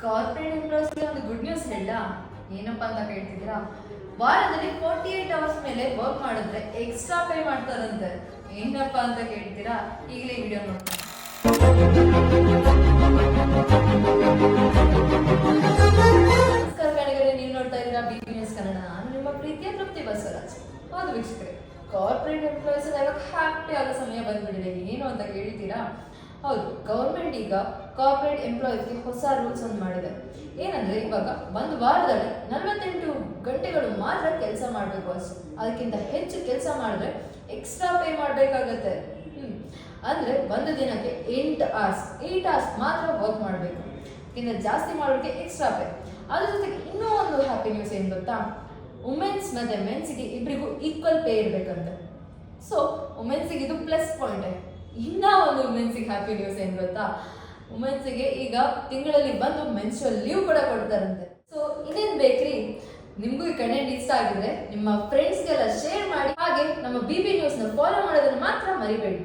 Corporate ಎಂಪ್ಲಾಯ್ಸ್ಗೆ ಒಂದು good news ಹೇಳ. ಏನಪ್ಪಾ ಅಂತ ಕೇಳ್ತಿದ್ದೀರಾ? ವಾರದಲ್ಲಿ 48 ಅವರ್ಸ್ ಮೇಲೆ ವರ್ಕ್ ಮಾಡಿದ್ರೆ ಎಕ್ಸ್ಟ್ರಾ ಪೇ ಮಾಡ್ತಾರಂತೆ. ಏನಪ್ಪಾ ಅಂತ ಕೇಳ್ತೀರಾ? ಈಗಲೇ ವಿಡಿಯೋ ನೋಡ್ತೀನಿ. ನಮಸ್ಕಾರ ಕಡೆಗಡೆ, ನೀವು ನೋಡ್ತಾ ಇದ್ದೀರಾ ಬಿಬಿ ನ್ಯೂಸ್ ಕನ್ನಡ. ನಾನು ನಿಮ್ಮ ಪ್ರೀತಿಯ ತೃಪ್ತಿ ಬಸವರಾಜ್. ಹೌದು ವೀಕ್ಷಕರೇ, ಕಾರ್ಪೊರೇಟ್ ಎಂಪ್ಲಾಯ್ಸ್ ಇವಾಗ ಹ್ಯಾಪಿ ಆಗೋ ಸಮಯ ಬಂದ್ಬಿಟ್ಟಿದೆ. ಏನು ಅಂತ ಕೇಳ್ತೀರಾ? ಹೌದು, ಗೌರ್ಮೆಂಟ್ ಈಗ ಕಾರ್ಪೊರೇಟ್ ಎಂಪ್ಲಾಯೀಸ್ಗೆ ಹೊಸ ರೂಲ್ಸ್ ಒಂದು ಮಾಡಿದೆ. ಏನಂದ್ರೆ, ಇವಾಗ ಒಂದು ವಾರದಲ್ಲಿ 48 ಗಂಟೆಗಳು ಮಾತ್ರ ಕೆಲಸ ಮಾಡಬೇಕು ಅಷ್ಟೇ. ಅದಕ್ಕಿಂತ ಹೆಚ್ಚು ಕೆಲಸ ಮಾಡಿದ್ರೆ ಎಕ್ಸ್ಟ್ರಾ ಪೇ ಮಾಡಬೇಕಾಗತ್ತೆ. ಅಂದ್ರೆ ಒಂದು ದಿನಕ್ಕೆ 8 ಅವರ್ಸ್ ಮಾತ್ರ ವರ್ಕ್ ಮಾಡಬೇಕು. ಇದಕ್ಕಿಂತ ಜಾಸ್ತಿ ಮಾಡೋಕ್ಕೆ ಎಕ್ಸ್ಟ್ರಾ ಪೇ. ಅದ್ರ ಜೊತೆಗೆ ಇನ್ನೂ ಒಂದು ಹ್ಯಾಪಿ ನ್ಯೂಸ್ ಏನು ಗೊತ್ತಾ? ವುಮೆನ್ಸ್ ಮತ್ತೆ ಮೆನ್ಸ್ಗೆ ಇಬ್ಬರಿಗೂ ಈಕ್ವಲ್ ಪೇ ಇರಬೇಕಂತೆ. ಸೊ ವುಮೆನ್ಸ್ಗೆ ಇದು ಪ್ಲಸ್ ಪಾಯಿಂಟ್. ಇನ್ನ ಒಂದು ವುಮೆನ್ಸ್ಗೆ ಹ್ಯಾಪಿ ನ್ಯೂಸ್ ಏನು ಗೊತ್ತಾ? ವುಮೆನ್ಸ್ಗೆ ಈಗ ತಿಂಗಳಲ್ಲಿ ಬಂದು ಮೆನ್ಸ್ಟ್ರುಯಲ್ ಲೀವ್ ಕೂಡ ಕೊಡ್ತಾರಂತೆ. ಸೊ ಇನ್ನೇನ್ ಬೇಕ್ರಿ? ನಿಮ್ಗೂ ಈ ಕಂಟೆಂಟ್ ಇಷ್ಟ ಆಗಿದ್ರೆ ನಿಮ್ಮ ಫ್ರೆಂಡ್ಸ್ಗೆಲ್ಲ ಶೇರ್ ಮಾಡಿ. ಹಾಗೆ ನಮ್ಮ ಬಿಬಿ ನ್ಯೂಸ್ನ ಫಾಲೋ ಮಾಡೋದನ್ನ ಮಾತ್ರ ಮರಿಬೇಡಿ.